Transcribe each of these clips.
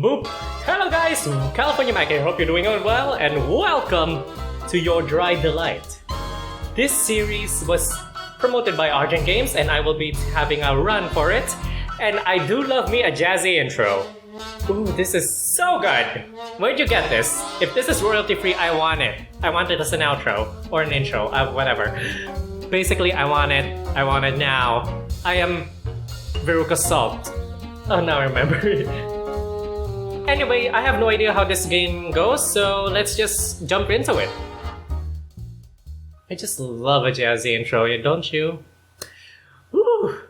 Boop! Hello guys, TheCaliMack here. Hope you're doing well and welcome to your Dry Delight. This series was promoted by Argent Games and I will be having a run for it. And I do love me a jazzy intro. Ooh, this is so good! Where'd you get this? If this is royalty free, I want it. I want it as an outro or an intro, whatever. Basically, I want it now. I am Veruca Salt. Oh, now I remember it. Anyway, I have no idea how this game goes, so let's just jump into it. I just love a jazzy intro, don't you? Woo!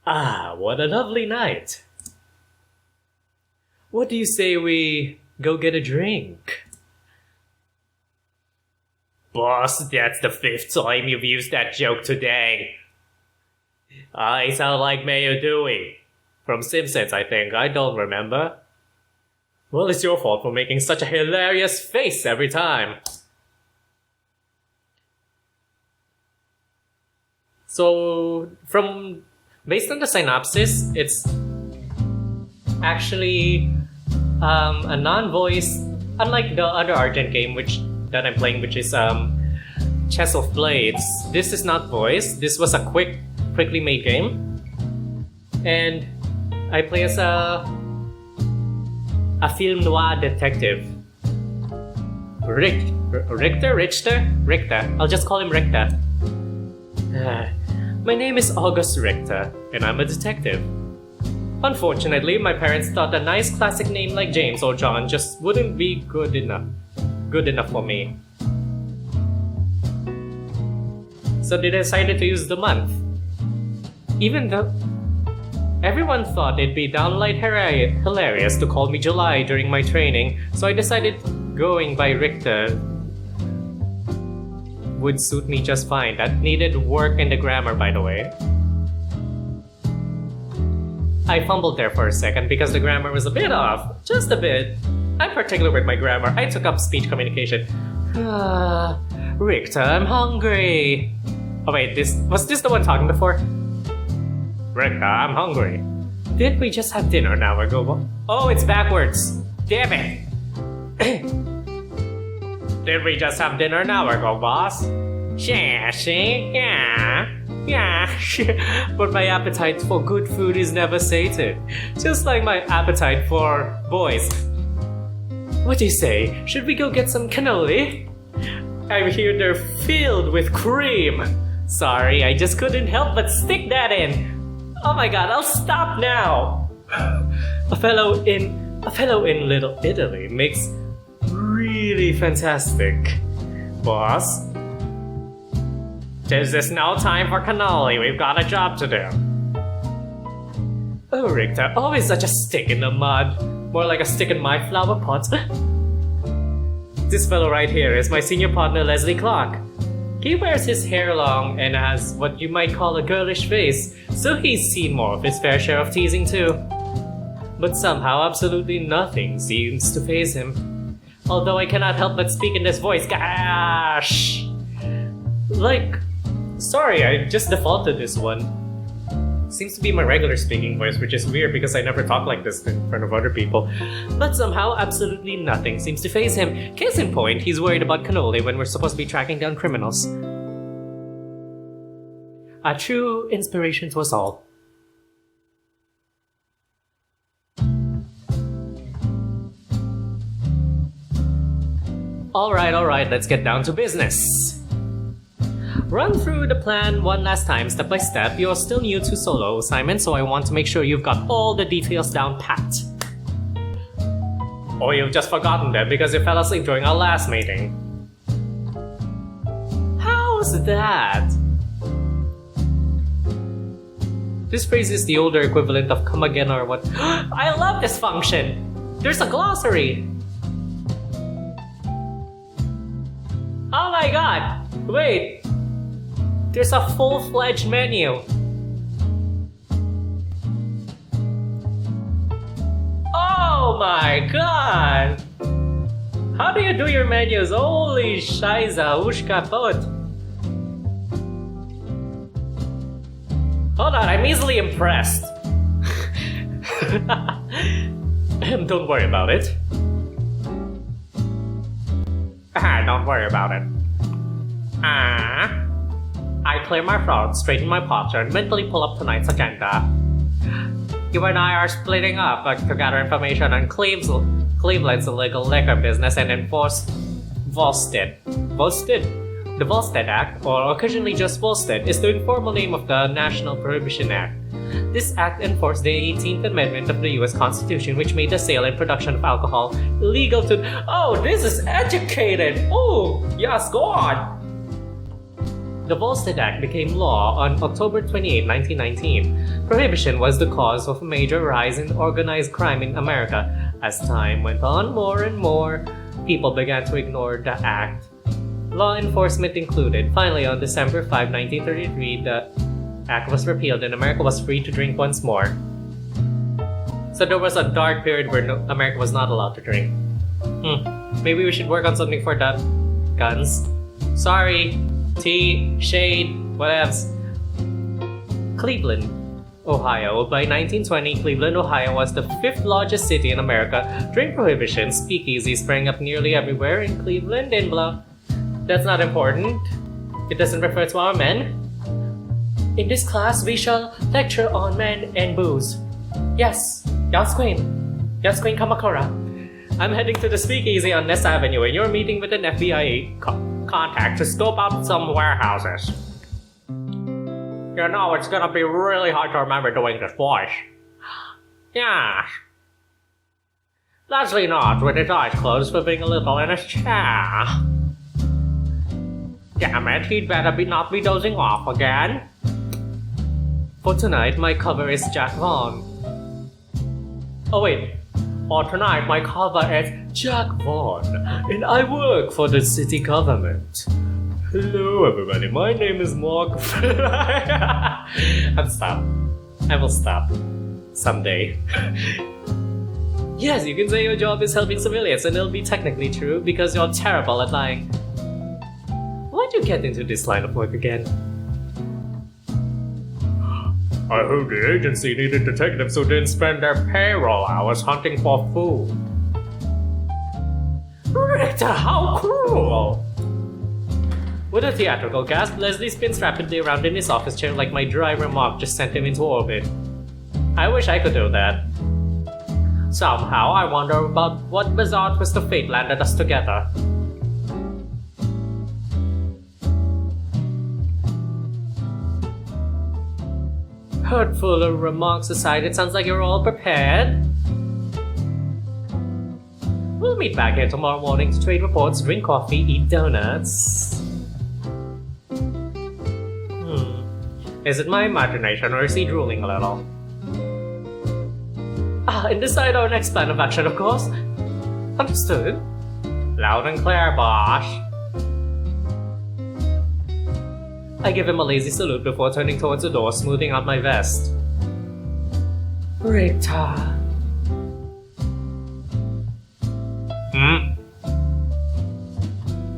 Ah, what a lovely night. What do you say we go get a drink? Boss, that's the 5th time you've used that joke today. I sound like Mayor Dewey. From Simpsons, I think. I don't remember. Well, it's your fault for making such a hilarious face every time. So, based on the synopsis, it's actually a non-voice, unlike the other Argent game that I'm playing, which is Chess of Blades. This is not voice. This was a quickly made game, and I play as a film noir detective. Richter. I'll just call him Richter. My name is August Richter, and I'm a detective. Unfortunately, my parents thought a nice classic name like James or John just wouldn't be good enough for me. So they decided to use the month. Even though everyone thought it'd be downright hilarious to call me July during my training, so I decided going by Richter would suit me just fine. That needed work in the grammar, by the way. I fumbled there for a second because the grammar was a bit off. Just a bit. I'm particular with my grammar. I took up speech communication. Richter, I'm hungry. Oh wait, was this the one talking before? Richter, I'm hungry. Did we just have dinner an hour ago? Oh, it's backwards. Damn it. Did we just have dinner an hour ago, boss? Yeah. But my appetite for good food is never sated. Just like my appetite for boys. What do you say? Should we go get some cannoli? I hear they're filled with cream. Sorry, I just couldn't help but stick that in. Oh my god, I'll stop now! A fellow in Little Italy makes really fantastic. Boss? There's no time for cannoli, we've got a job to do. Oh, Richter, always such a stick in the mud. More like a stick in my flower pot. This fellow right here is my senior partner, Leslie Clark. He wears his hair long and has what you might call a girlish face, so he's seen more of his fair share of teasing too. But somehow absolutely nothing seems to faze him. Although I cannot help but speak in this voice. Gosh! Sorry, I just defaulted this one. Seems to be my regular speaking voice, which is weird because I never talk like this in front of other people. But somehow, absolutely nothing seems to faze him. Case in point, he's worried about cannoli when we're supposed to be tracking down criminals. A true inspiration to us all. Alright, let's get down to business. Run through the plan one last time, step by step. You're still new to solo assignment, so I want to make sure you've got all the details down pat. Or you've just forgotten them because you fell asleep during our last meeting. How's that? This phrase is the older equivalent of come again or what. I love this function! There's a glossary! Oh my god! Wait! There's a full-fledged menu. Oh my god! How do you do your menus? Holy shiza, ushka pot. Hold on, I'm easily impressed. Don't worry about it. Don't worry about it. I clear my throat, straighten my posture, and mentally pull up tonight's agenda. You and I are splitting up to gather information on Cleveland's illegal liquor business and enforce Volstead. The Volstead Act, or occasionally just Volstead, is the informal name of the National Prohibition Act. This act enforced the 18th Amendment of the US Constitution, which made the sale and production of alcohol illegal to... Oh, this is educated! Oh, yes, go on! The Volstead Act became law on October 28, 1919. Prohibition was the cause of a major rise in organized crime in America. As time went on, more and more people began to ignore the act. Law enforcement included. Finally, on December 5, 1933, the act was repealed and America was free to drink once more. So there was a dark period where America was not allowed to drink. Maybe we should work on something for that. Guns. Sorry. Tea, shade, whatevs. Cleveland, Ohio. By 1920, Cleveland, Ohio was the 5th largest city in America. Drink prohibition, speakeasy sprang up nearly everywhere in Cleveland and blah. That's not important. It doesn't refer to our men. In this class, we shall lecture on men and booze. Yes, Queen Kamakura. I'm heading to the speakeasy on Ness Avenue and you're meeting with an FBI contact to scope out some warehouses. You know, it's gonna be really hard to remember doing this voice. Yeah. Leslie nods with his eyes closed, flipping a little in his chair. Damn it, he'd better not be dozing off again. For tonight, my cover is Jack Vaughn. Oh wait. For tonight, my cover is Jack Vaughn, and I work for the city government. Hello everybody, my name is Mark. I'm stopped. I will stop. Someday. Yes, you can say your job is helping civilians, and it'll be technically true because you're terrible at lying. Why'd you get into this line of work again? I heard the agency needed detectives who didn't spend their payroll hours hunting for food. Richter, how cruel! With a theatrical gasp, Leslie spins rapidly around in his office chair like my dry remark just sent him into orbit. I wish I could do that. Somehow, I wonder about what bizarre twist of fate landed us together. Hurtful remarks aside, it sounds like you're all prepared. We'll meet back here tomorrow morning to trade reports, drink coffee, eat donuts. Is it my imagination or is he drooling a little? And decide our next plan of action, of course. Understood. Loud and clear, boss. I give him a lazy salute before turning towards the door, smoothing out my vest. Richter.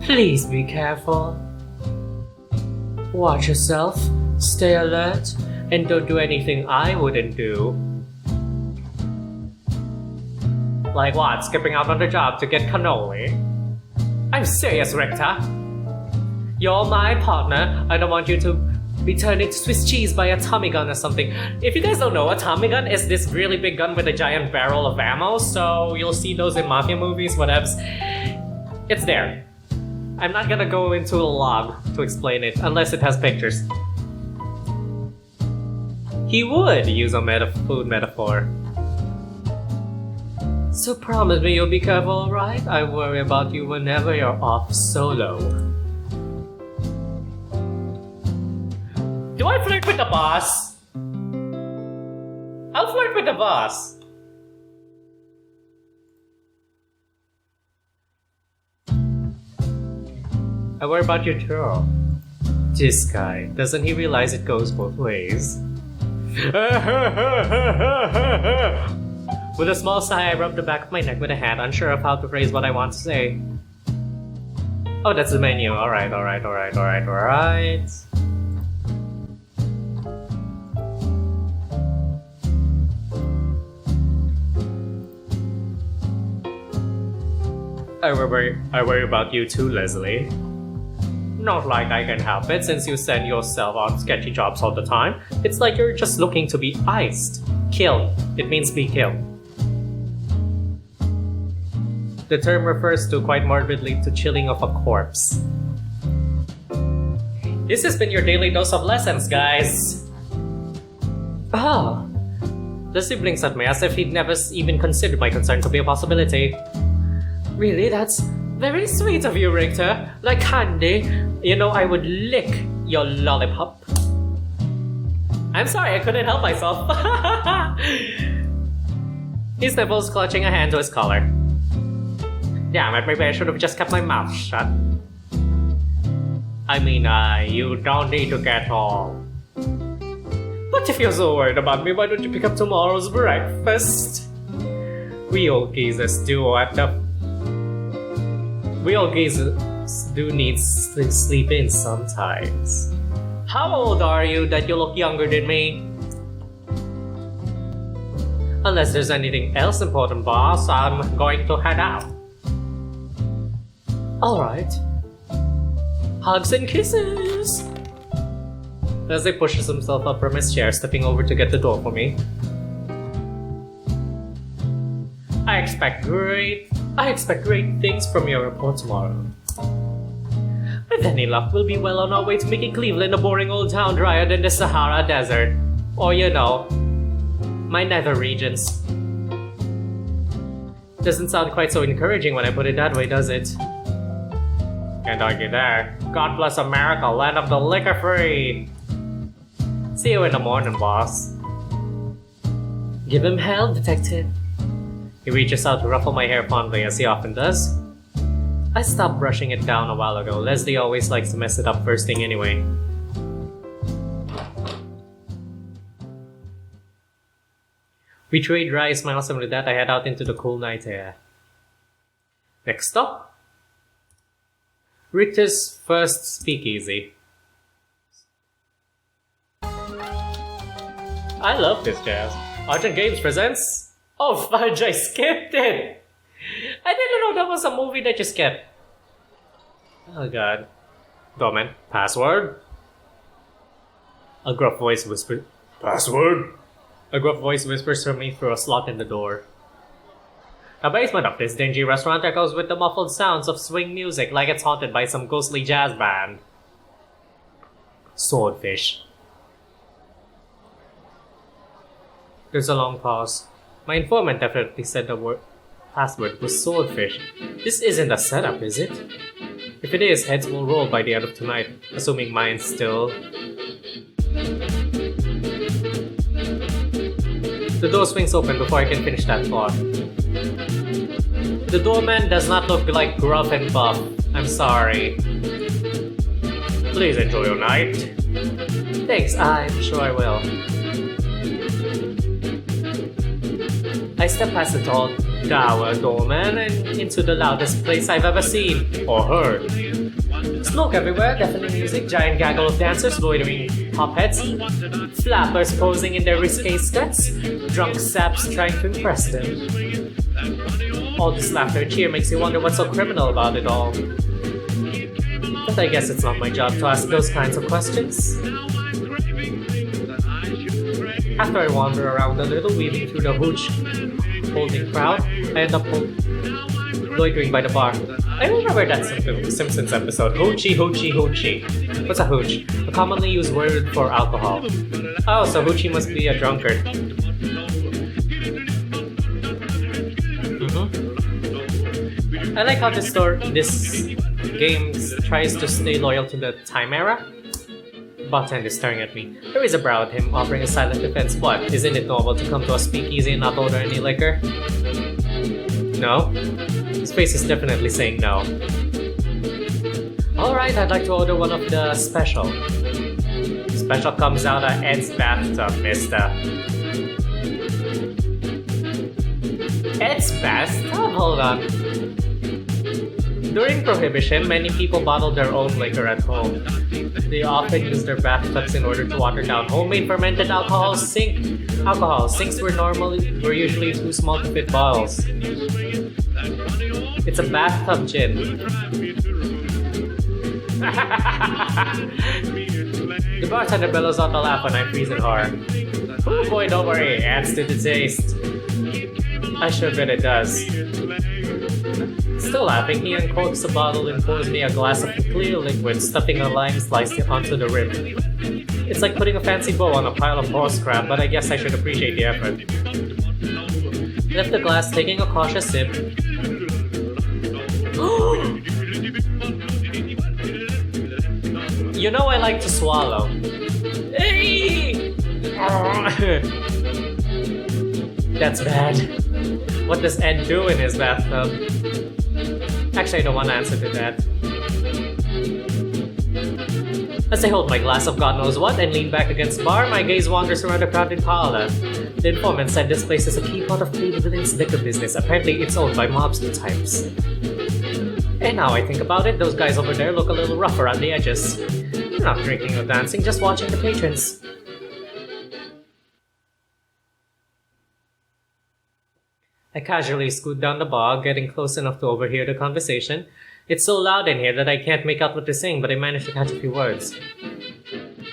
Please be careful. Watch yourself, stay alert, and don't do anything I wouldn't do. Like what? Skipping out on the job to get cannoli? I'm serious, Richter. You're my partner. I don't want you to be turned into Swiss cheese by a Tommy gun or something. If you guys don't know, a Tommy gun is this really big gun with a giant barrel of ammo, so you'll see those in mafia movies, whatevs. It's there. I'm not gonna go into a log to explain it, unless it has pictures. He would use a food metaphor. So promise me you'll be careful, alright? I worry about you whenever you're off solo. Do I flirt with the boss? I'll flirt with the boss. I worry about you too. This guy, doesn't he realize it goes both ways? With a small sigh, I rub the back of my neck with a hand, unsure of how to phrase what I want to say. Oh, that's the menu. Alright. I worry about you too, Leslie. Not like I can help it since you send yourself on sketchy jobs all the time. It's like you're just looking to be iced. Killed. It means be killed. The term refers to quite morbidly to chilling of a corpse. This has been your daily dose of lessons, guys. Ah. Leslie blinks at me as if he'd never even considered my concern to be a possibility. Really? That's very sweet of you, Richter. Like candy. You know, I would lick your lollipop. I'm sorry, I couldn't help myself. He sniffles, clutching a hand to his collar. Damn it, maybe I should have just kept my mouth shut. I mean, you don't need to get all. But if you're so worried about me, why don't you pick up tomorrow's breakfast? We old geezers do need to sleep in sometimes. How old are you that you look younger than me? Unless there's anything else important, boss, I'm going to head out. Alright. Hugs and kisses! Leslie pushes himself up from his chair, stepping over to get the door for me. I expect great things from your report tomorrow. With any luck, we'll be well on our way to making Cleveland a boring old town drier than the Sahara Desert. Or, you know, my nether regions. Doesn't sound quite so encouraging when I put it that way, does it? Can't argue there. God bless America, land of the liquor free. See you in the morning, boss. Give him hell, detective. He reaches out to ruffle my hair fondly, as he often does. I stopped brushing it down a while ago. Leslie always likes to mess it up first thing anyway. We trade dry smiles, and with that I head out into the cool night air. Next stop, Richter's first speakeasy. I love this jazz. Argent Games presents... Oh fudge, I skipped it! I didn't know that was a movie that you skipped. Oh god. Doorman, password? A gruff voice whispers... Password? A gruff voice whispers from me through a slot in the door. The basement of this dingy restaurant echoes with the muffled sounds of swing music like it's haunted by some ghostly jazz band. Swordfish. There's a long pause. My informant definitely said the word password was swordfish. This isn't a setup, is it? If it is, heads will roll by the end of tonight, assuming mine's still... The door swings open before I can finish that thought. The doorman does not look like gruff and buff. I'm sorry. Please enjoy your night. Thanks, I'm sure I will. I step past the tall, dour doorman and into the loudest place I've ever seen or heard. Smoke everywhere, deafening music, giant gaggle of dancers loitering hopheads, flappers posing in their risque skirts, drunk saps trying to impress them. All this laughter and cheer makes you wonder what's so criminal about it all. But I guess it's not my job to ask those kinds of questions. After I wander around a little, weaving through the hooch-holding crowd, I end up loitering by the bar. I remember that Simpsons episode, hoochie, hoochie, hoochie. What's a hooch? A commonly used word for alcohol. Oh, so hoochie must be a drunkard. I like how this game tries to stay loyal to the time era. Bartender is staring at me. I raise a brow at him, offering a silent defense. What? Isn't it normal to come to a speakeasy and not order any liquor? No? His face is definitely saying no. Alright, I'd like to order one of the special. Special comes out of Ed's bathtub, mister. Ed's bathtub? Hold on. During Prohibition, many people bottled their own liquor at home. They often used their bathtubs in order to water down homemade fermented alcohol. Sinks were usually too small to fit bottles. It's a bathtub gin. The bartender bellows out a laugh when I freeze in horror. Oh boy, don't worry, it adds to the taste. I sure bet it does. Still laughing, he uncorks the bottle and pours me a glass of clear liquid, stuffing a lime slice onto the rim. It's like putting a fancy bow on a pile of horse crap, but I guess I should appreciate the effort. Lift the glass, taking a cautious sip. You know I like to swallow. Hey! That's bad. What does Ed do in his bathtub? Actually, I don't want to answer to that. As I hold my glass of God knows what and lean back against the bar, my gaze wanders around the crowded parlor. The informant said this place is a key part of Cleveland's liquor business. Apparently, it's owned by mobster types. And now I think about it, those guys over there look a little rough around the edges. They're not drinking or dancing, just watching the patrons. I casually scoot down the bar, getting close enough to overhear the conversation. It's so loud in here that I can't make out what they're saying, but I manage to catch a few words.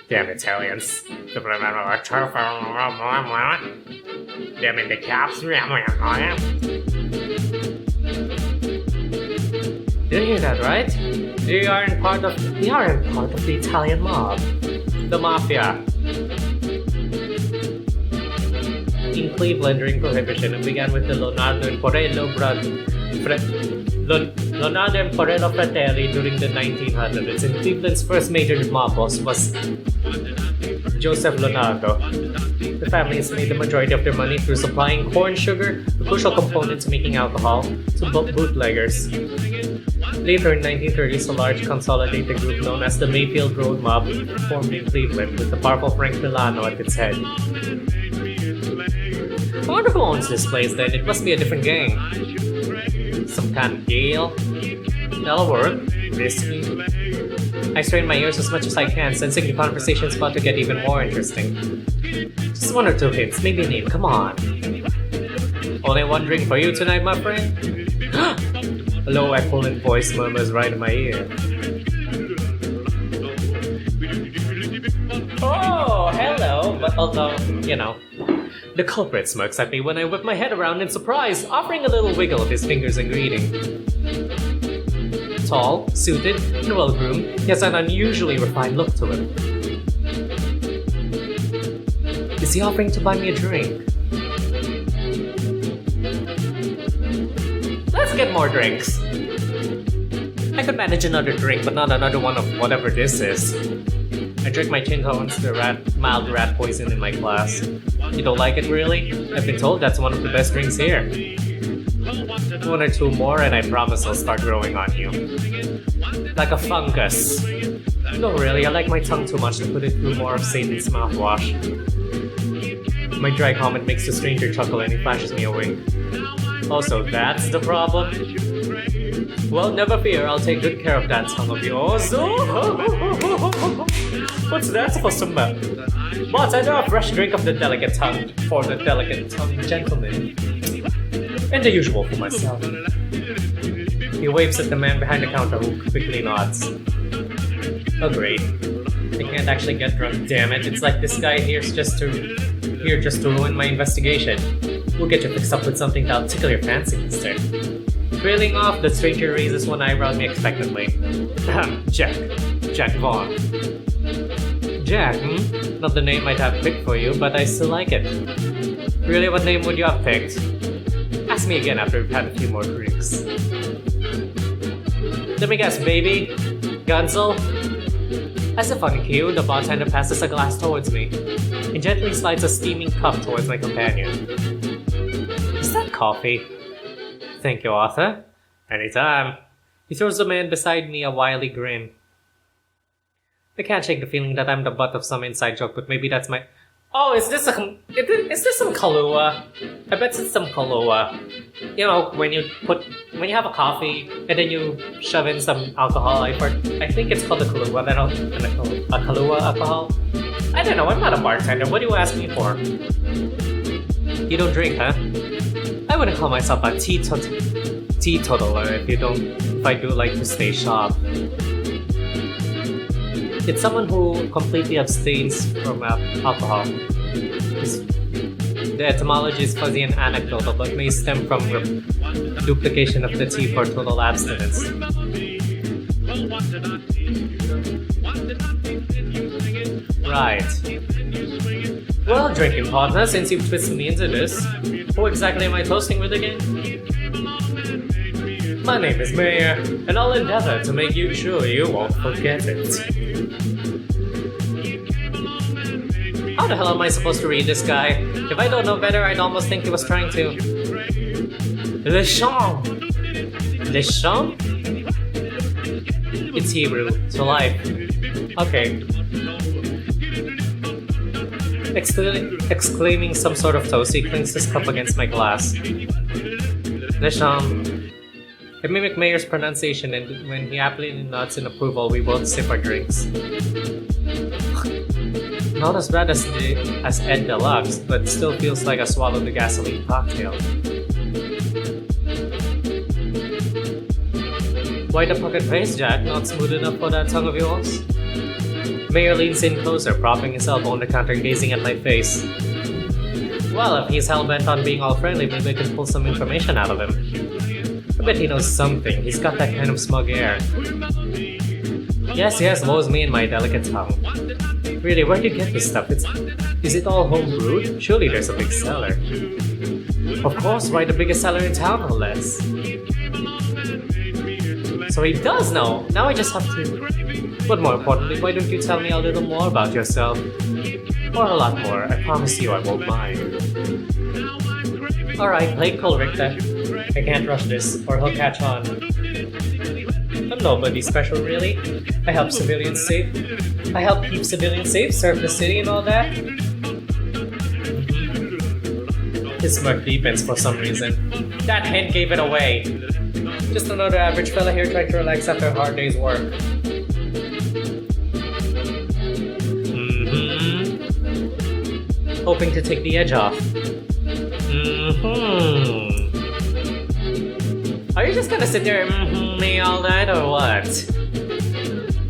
Damn Italians. Damn in the caps. Did you hear that, right? We aren't part of the Italian mob. The mafia. In Cleveland during Prohibition, it began with the Leonardo and Porello Fratelli during the 1900s, and Cleveland's first major mob boss was Joseph Leonardo. The families made the majority of their money through supplying corn sugar, a crucial component to making alcohol, to bootleggers. Later in 1930s, a large consolidated group known as the Mayfield Road Mob formed in Cleveland, with the powerful Frank Milano at its head. I wonder who owns this place then. It must be a different gang. Some kind of deal? That'll work. Risky. I strain my ears as much as I can, sensing the conversation's about to get even more interesting. Just one or two hints, maybe a name, come on. Only one drink for you tonight, my friend? A low equivalent voice murmurs right in my ear. Oh, hello, but although, you know. The culprit smirks at me when I whip my head around in surprise, offering a little wiggle of his fingers in greeting. Tall, suited, and well-groomed, he has an unusually refined look to him. Is he offering to buy me a drink? Let's get more drinks! I could manage another drink, but not another one of whatever this is. I drink my chin tones to mild rat poison in my glass. You don't like it, really? I've been told that's one of the best drinks here. One or two more and I promise I'll start growing on you. Like a fungus. No, really, I like my tongue too much to put it through more of Satan's mouthwash. My dry comment makes the stranger chuckle and he flashes me a wink. Also, that's the problem? Well, never fear, I'll take good care of that tongue of yours. What's that supposed to mean? Bartender, a fresh drink of the delicate tongue for the delicate tongued gentleman. And the usual for myself. He waves at the man behind the counter who quickly nods. Oh great. I can't actually get drunk, damn it. It's like this guy here's just to ruin my investigation. We'll get you fixed up with something that'll tickle your fancy, mister. Trailing off, the stranger raises one eyebrow at me expectantly. Jack Vaughn. Jack, Not the name I'd have picked for you, but I still like it. Really, what name would you have picked? Ask me again after we've had a few more drinks. Let me guess, baby? Gunzel? As if on cue, the bartender passes a glass towards me and gently slides a steaming cup towards my companion. Is that coffee? Thank you, Arthur. Anytime. He throws the man beside me a wily grin. I can't shake the feeling that I'm the butt of some inside joke, but maybe that's my... Oh, is this some Kahlua? I bet it's some Kahlua. You know, when you have a coffee and then you shove in some alcohol. I think it's called a Kahlua. A Kahlua alcohol. I don't know. I'm not a bartender. What do you ask me for? You don't drink, huh? I wouldn't call myself a teetotaler if I do like to stay sharp. It's someone who completely abstains from alcohol. The etymology is fuzzy and anecdotal, but may stem from duplication of the T for total abstinence. Right. Well, drinking partner, since you've twisted me into this, who exactly am I toasting with again? My name is Mayor, and I'll endeavor to make sure you won't forget it. How the hell am I supposed to read this guy? If I don't know better, I'd almost think he was trying to... Le champ! Le champ? It's Hebrew, to life. Okay. Exclaiming some sort of toast, he clings his cup against my glass. Le champ. I mimic Mayor's pronunciation, and when he happily nods in approval, we both sip our drinks. Not as bad as Ed Deluxe, but still feels like I swallowed the gasoline cocktail. Why the pocket face, Jack? Not smooth enough for that tongue of yours? Mayor leans in closer, propping his elbow on the counter, gazing at my face. Well, if he's hell-bent on being all friendly, maybe I can pull some information out of him. I bet he knows something. He's got that kind of smug air. Yes, woe's me and my delicate tongue. Really, where do you get this stuff? Is it all home-brewed? Surely there's a big seller. Of course, right, the biggest seller in town, no less. So he does know! Now I just have to... But more importantly, why don't you tell me a little more about yourself? Or a lot more, I promise you I won't mind. Alright, play cool, Richter. I can't rush this, or he'll catch on. I'm nobody special, really. I help civilians safe. I help keep civilians safe, serve the city and all that. His smirk deepens for some reason. That hint gave it away. Just another average fella here trying to relax after a hard day's work. Hoping to take the edge off. Are you just gonna sit there and me all night or what?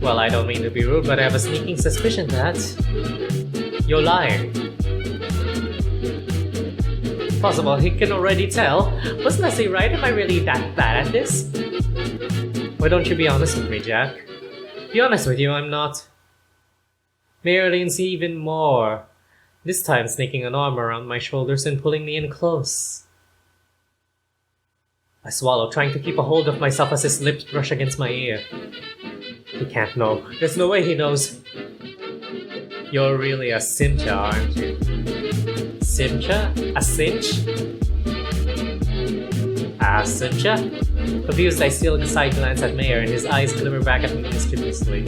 Well, I don't mean to be rude, but I have a sneaking suspicion that... you're lying. Possible, he can already tell. Wasn't Leslie right? Am I really that bad at this? Why don't you be honest with me, Jack? Be honest with you, I'm not. Mayor leans even more. This time sneaking an arm around my shoulders and pulling me in close. I swallow, trying to keep a hold of myself as his lips brush against my ear. He can't know. There's no way he knows. You're really a cincha, aren't you? Cincha? A cinch? A cincha? Confused, I steal a side glance at Mayor and his eyes glimmer back at me mischievously.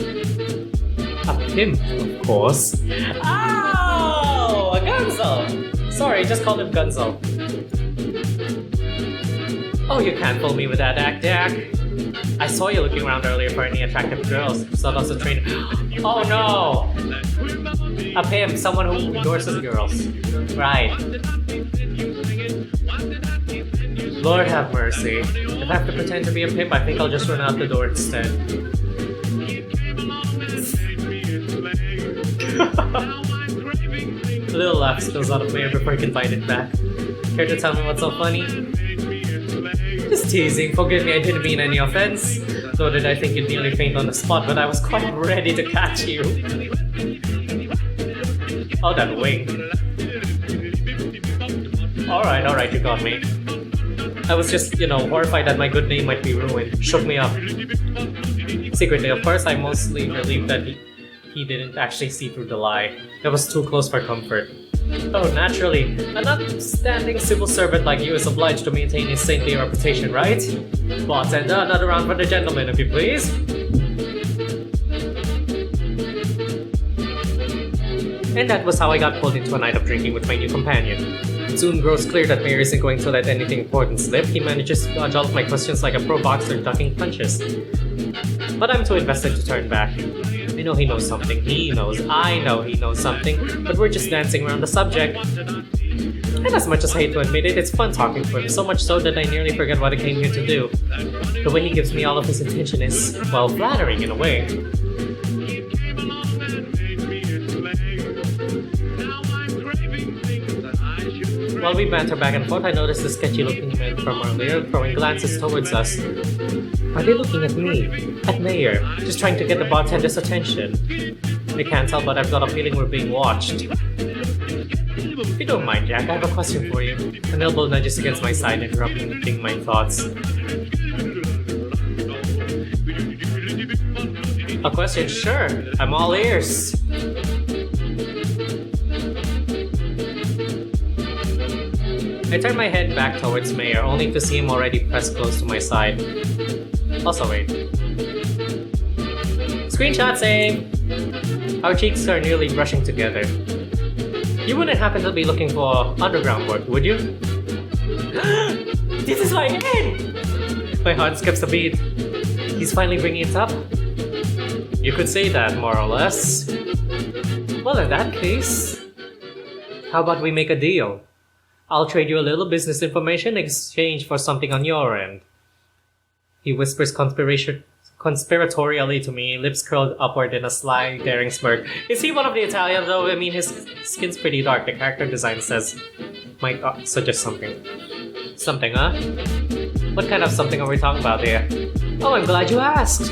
A pimp, of course. Oh! A Gunzo! Sorry, just called him Gunzo. Oh, you can't fool me with that act, Jack. I saw you looking around earlier for any attractive girls. So that's a train. Oh no! A pimp, someone who endorses girls. Right. Lord have mercy. If I have to pretend to be a pimp, I think I'll just run out the door instead. A little laugh spills out of Mayor before he can bite it back. Care to tell me what's so funny? Just teasing, forgive me, I didn't mean any offense. Nor did I think you'd nearly faint on the spot, but I was quite ready to catch you. Oh, that wink. Alright, you got me. I was just, horrified that my good name might be ruined. Shook me up. Secretly, of course, I'm mostly relieved that he didn't actually see through the lie. That was too close for comfort. Oh, naturally. An upstanding civil servant like you is obliged to maintain his saintly reputation, right? Bartender, another round for the gentleman, if you please. And that was how I got pulled into a night of drinking with my new companion. It soon grows clear that Mayor isn't going to let anything important slip. He manages to dodge all of my questions like a pro boxer ducking punches. But I'm too invested to turn back. I know he knows something. I know he knows something, but we're just dancing around the subject. And as much as I hate to admit it, it's fun talking to him, so much so that I nearly forget what I came here to do. The way he gives me all of his attention is, well, flattering in a way. While we banter back and forth, I notice the sketchy-looking men from earlier throwing glances towards us. Are they looking at me? At Mayor? Just trying to get the bartender's attention? I can't tell, but I've got a feeling we're being watched. If you don't mind, Jack, I have a question for you. An elbow nudges against my side, interrupting my thoughts. A question? Sure. I'm all ears. I turn my head back towards Mayor, only to see him already pressed close to my side. Also, wait. Screenshot save! Our cheeks are nearly brushing together. You wouldn't happen to be looking for underground work, would you? This is my end! My heart skips a beat. He's finally bringing it up? You could say that, more or less. Well, in that case, how about we make a deal? I'll trade you a little business information in exchange for something on your end. He whispers conspiratorially to me, lips curled upward in a sly, daring smirk. Is he one of the Italians, though? I mean, his skin's pretty dark. The character design might suggest something. Something, huh? What kind of something are we talking about here? Oh, I'm glad you asked!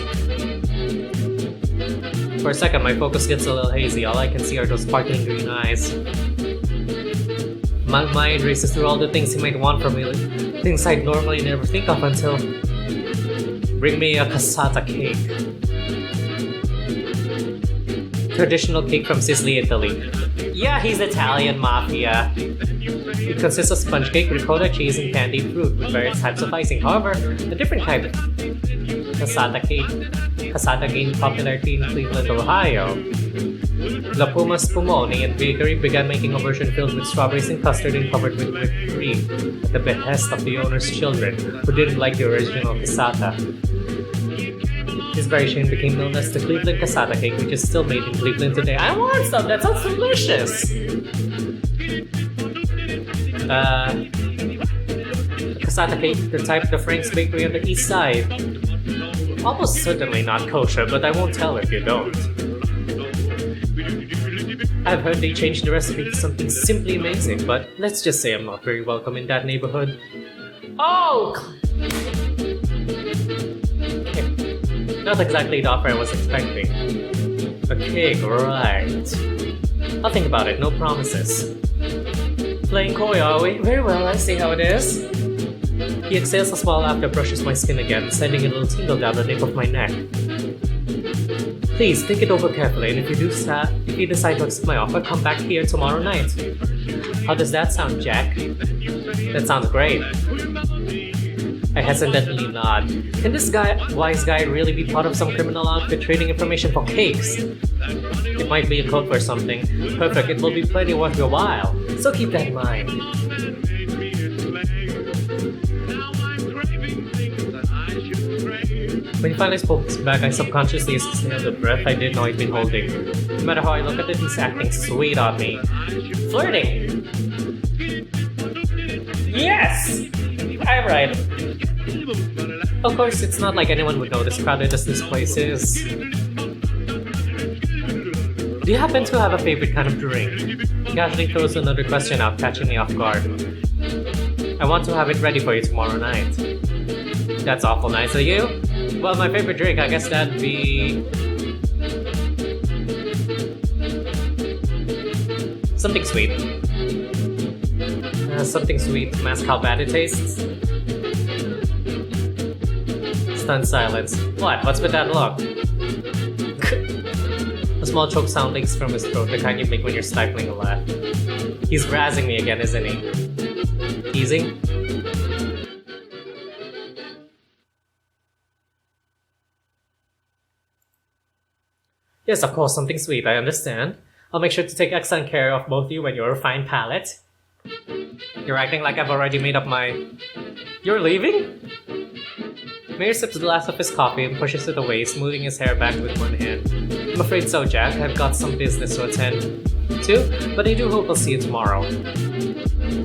For a second, my focus gets a little hazy. All I can see are those sparkling green eyes. My mind races through all the things he might want from me, things I'd normally never think of until... Bring me a cassata cake. Traditional cake from Sicily, Italy. Yeah, he's Italian mafia. It consists of sponge cake, ricotta cheese, and candied fruit with various types of icing. However, a different kind of cassata cake. Cassata gained popularity in Cleveland, Ohio. La Puma Spumoni and Bakery began making a version filled with strawberries and custard and covered with whipped cream at the behest of the owner's children, who didn't like the original cassata. This variation became known as the Cleveland cassata cake, which is still made in Cleveland today. I want some! That sounds delicious! Cassata cake, the type the Frank's Bakery on the east side. Almost certainly not kosher, but I won't tell if you don't. I've heard they changed the recipe to something simply amazing, but let's just say I'm not very welcome in that neighborhood. Oh! Not exactly the offer I was expecting. A cake, right. I'll think about it, no promises. Playing coy, are we? Very well, I see how it is. He exhales a small after brushes my skin again, sending a little tingle down the nape of my neck. Please, think it over carefully, and if you decide to accept my offer, come back here tomorrow night. How does that sound, Jack? That sounds great. I hesitantly nod. Can this wise guy really be part of some criminal outfit trading information for cakes? It might be a code for something. Perfect, it will be plenty worth your while. So keep that in mind. When he finally spoke back, I subconsciously exhaled the breath I didn't know I'd been holding. No matter how I look at it, he's acting sweet on me. Flirting! Yes! I'm right. Of course, it's not like anyone would know as crowded as this place is. Do you happen to have a favorite kind of drink? He casually throws another question out, catching me off guard. I want to have it ready for you tomorrow night. That's awful nice of you. Well, my favorite drink, I guess that'd be... something sweet. Something sweet. Mask how bad it tastes. Stunned silence. What? What's with that look? A small choke sound leaks from his throat, the kind you make when you're stifling a laugh. He's razzing me again, isn't he? Teasing? Yes, of course, something sweet, I understand. I'll make sure to take excellent care of both you and your refined palate. You're acting like I've already made up my... You're leaving? Mayor sips the last of his coffee and pushes it away, smoothing his hair back with one hand. I'm afraid so, Jack. I've got some business to attend to, but I do hope I'll see you tomorrow.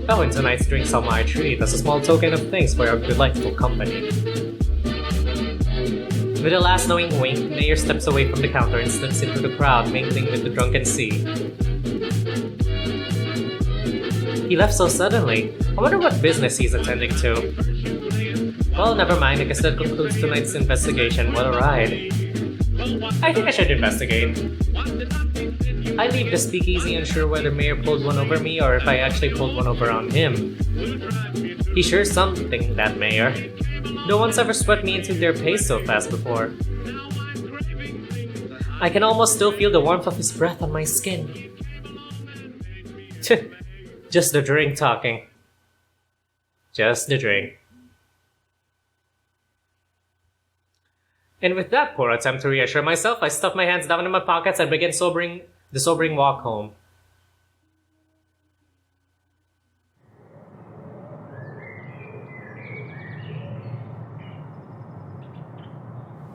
Oh, and tonight's drinks are my treat as a small token of thanks for your delightful company. With a last knowing wink, Mayor steps away from the counter and slips into the crowd, mingling with the drunken sea. He left so suddenly. I wonder what business he's attending to. Well, never mind, I guess that concludes tonight's investigation. What a ride. I think I should investigate. I leave the speakeasy unsure whether Mayor pulled one over me or if I actually pulled one over on him. He's sure something, that Mayor. No one's ever swept me into their pace so fast before. I can almost still feel the warmth of his breath on my skin. Just the drink talking. Just the drink. And with that poor attempt to reassure myself, I stuff my hands down in my pockets and begin the sobering walk home.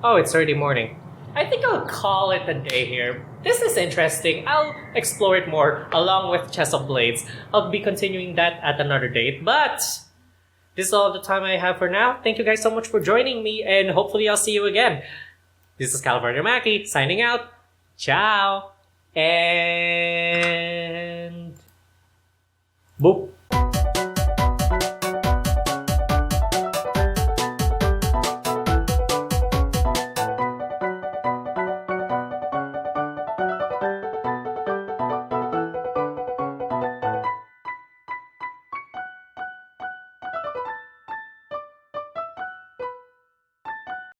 Oh, it's early morning. I think I'll call it a day here. This is interesting. I'll explore it more along with Chess of Blades. I'll be continuing that at another date, but this is all the time I have for now. Thank you guys so much for joining me, and hopefully I'll see you again. This is TheCaliMack signing out. Ciao. And